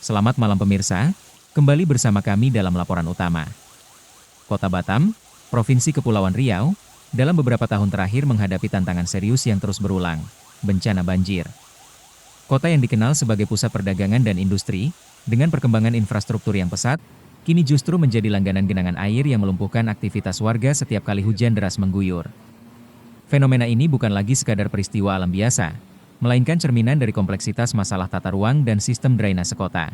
Selamat malam pemirsa, kembali bersama kami dalam laporan utama. Kota Batam, Provinsi Kepulauan Riau, dalam beberapa tahun terakhir menghadapi tantangan serius yang terus berulang, bencana banjir. Kota yang dikenal sebagai pusat perdagangan dan industri, dengan perkembangan infrastruktur yang pesat, kini justru menjadi langganan genangan air yang melumpuhkan aktivitas warga setiap kali hujan deras mengguyur. Fenomena ini bukan lagi sekadar peristiwa alam biasa, melainkan cerminan dari kompleksitas masalah tata ruang dan sistem drainase kota.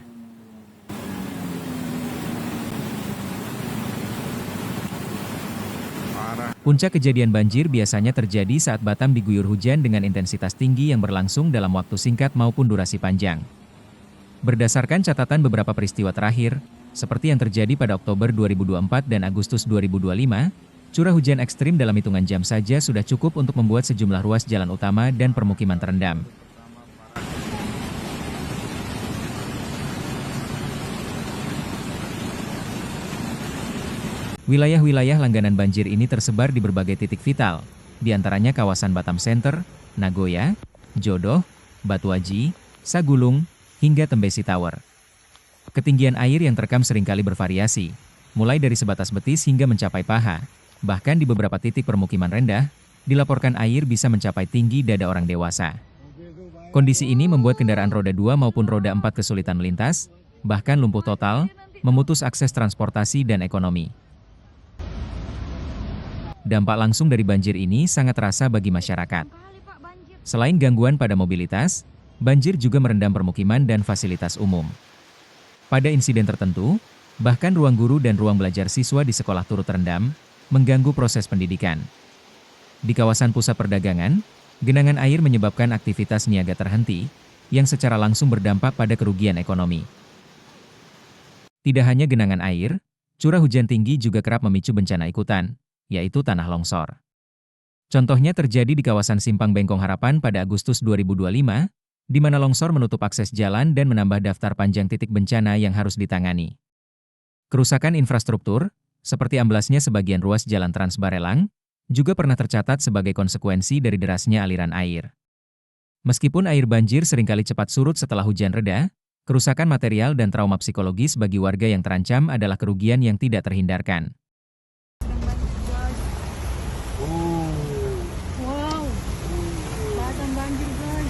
Puncak kejadian banjir biasanya terjadi saat Batam diguyur hujan dengan intensitas tinggi yang berlangsung dalam waktu singkat maupun durasi panjang. Berdasarkan catatan beberapa peristiwa terakhir, seperti yang terjadi pada Oktober 2024 dan Agustus 2025, curah hujan ekstrim dalam hitungan jam saja sudah cukup untuk membuat sejumlah ruas jalan utama dan permukiman terendam. Wilayah-wilayah langganan banjir ini tersebar di berbagai titik vital, di antaranya kawasan Batam Center, Nagoya, Jodoh, Batuaji, Sagulung, hingga Tembesi Tower. Ketinggian air yang terekam seringkali bervariasi, mulai dari sebatas betis hingga mencapai paha. Bahkan di beberapa titik permukiman rendah, dilaporkan air bisa mencapai tinggi dada orang dewasa. Kondisi ini membuat kendaraan roda 2 maupun roda 4 kesulitan melintas, bahkan lumpuh total, memutus akses transportasi dan ekonomi. Dampak langsung dari banjir ini sangat terasa bagi masyarakat. Selain gangguan pada mobilitas, banjir juga merendam permukiman dan fasilitas umum. Pada insiden tertentu, bahkan ruang guru dan ruang belajar siswa di sekolah turut terendam, mengganggu proses pendidikan. Di kawasan pusat perdagangan, genangan air menyebabkan aktivitas niaga terhenti, yang secara langsung berdampak pada kerugian ekonomi. Tidak hanya genangan air, curah hujan tinggi juga kerap memicu bencana ikutan, yaitu tanah longsor. Contohnya terjadi di kawasan Simpang Bengkong Harapan pada Agustus 2025, di mana longsor menutup akses jalan dan menambah daftar panjang titik bencana yang harus ditangani. Kerusakan infrastruktur, seperti amblasnya sebagian ruas jalan Trans Barelang, juga pernah tercatat sebagai konsekuensi dari derasnya aliran air. Meskipun air banjir seringkali cepat surut setelah hujan reda, kerusakan material dan trauma psikologis bagi warga yang terancam adalah kerugian yang tidak terhindarkan.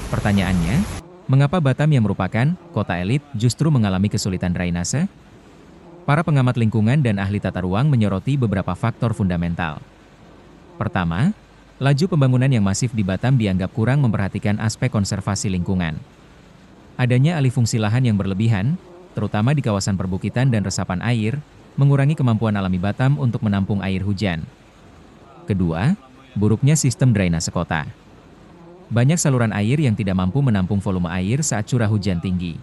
Pertanyaannya, mengapa Batam yang merupakan kota elit justru mengalami kesulitan drainase? Para pengamat lingkungan dan ahli tata ruang menyoroti beberapa faktor fundamental. Pertama, laju pembangunan yang masif di Batam dianggap kurang memperhatikan aspek konservasi lingkungan. Adanya alih fungsi lahan yang berlebihan, terutama di kawasan perbukitan dan resapan air, mengurangi kemampuan alami Batam untuk menampung air hujan. Kedua, buruknya sistem drainase kota. Banyak saluran air yang tidak mampu menampung volume air saat curah hujan tinggi.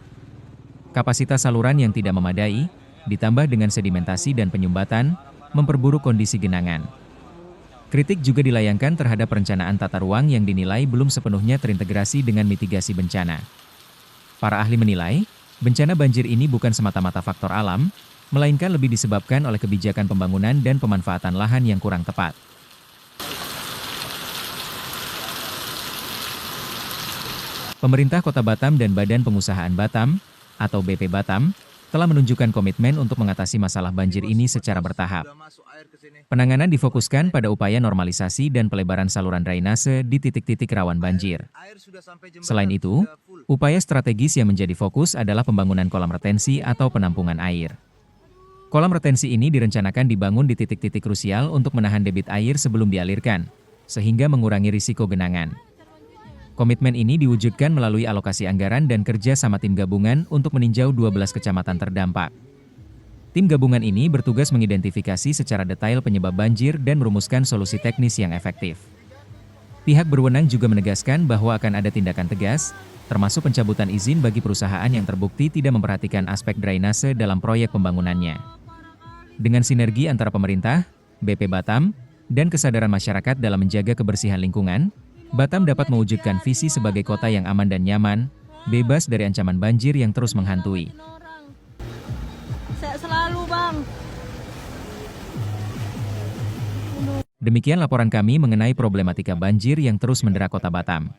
Kapasitas saluran yang tidak memadai, ditambah dengan sedimentasi dan penyumbatan, memperburuk kondisi genangan. Kritik juga dilayangkan terhadap perencanaan tata ruang yang dinilai belum sepenuhnya terintegrasi dengan mitigasi bencana. Para ahli menilai, bencana banjir ini bukan semata-mata faktor alam, melainkan lebih disebabkan oleh kebijakan pembangunan dan pemanfaatan lahan yang kurang tepat. Pemerintah Kota Batam dan Badan Pengusahaan Batam, atau BP Batam, telah menunjukkan komitmen untuk mengatasi masalah banjir ini secara bertahap. Penanganan difokuskan pada upaya normalisasi dan pelebaran saluran drainase di titik-titik rawan banjir. Selain itu, upaya strategis yang menjadi fokus adalah pembangunan kolam retensi atau penampungan air. Kolam retensi ini direncanakan dibangun di titik-titik krusial untuk menahan debit air sebelum dialirkan, sehingga mengurangi risiko genangan. Komitmen ini diwujudkan melalui alokasi anggaran dan kerja sama tim gabungan untuk meninjau 12 kecamatan terdampak. Tim gabungan ini bertugas mengidentifikasi secara detail penyebab banjir dan merumuskan solusi teknis yang efektif. Pihak berwenang juga menegaskan bahwa akan ada tindakan tegas, termasuk pencabutan izin bagi perusahaan yang terbukti tidak memperhatikan aspek drainase dalam proyek pembangunannya. Dengan sinergi antara pemerintah, BP Batam, dan kesadaran masyarakat dalam menjaga kebersihan lingkungan, Batam dapat mewujudkan visi sebagai kota yang aman dan nyaman, bebas dari ancaman banjir yang terus menghantui. Sehat selalu, Bang. Demikian laporan kami mengenai problematika banjir yang terus mendera Kota Batam.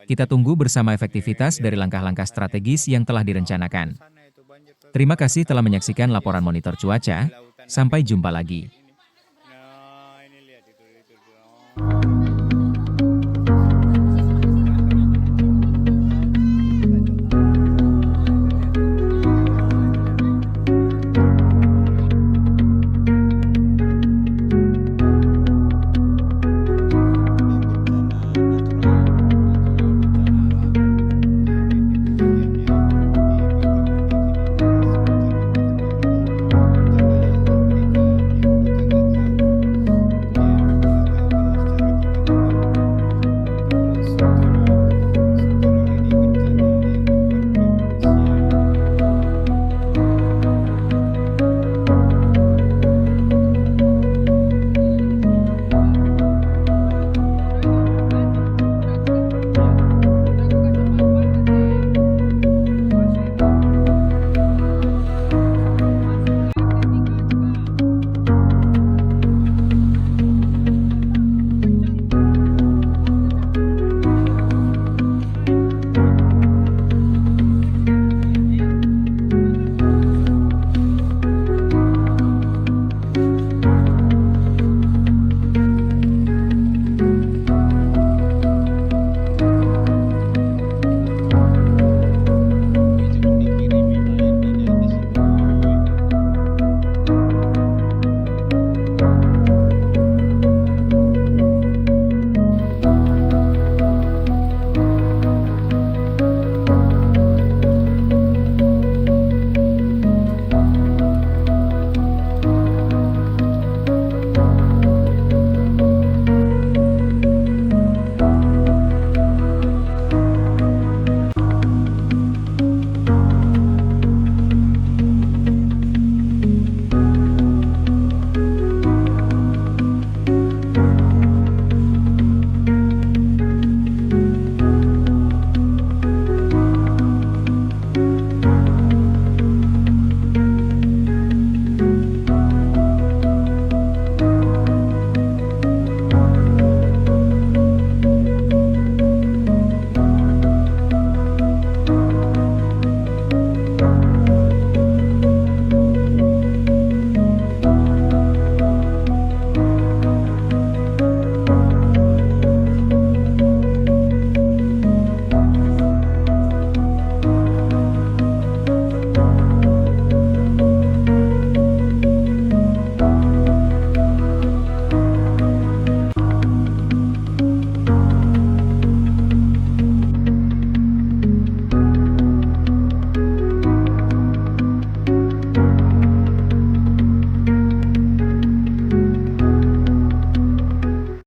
Kita tunggu bersama efektivitas dari langkah-langkah strategis yang telah direncanakan. Terima kasih telah menyaksikan laporan monitor cuaca. Sampai jumpa lagi.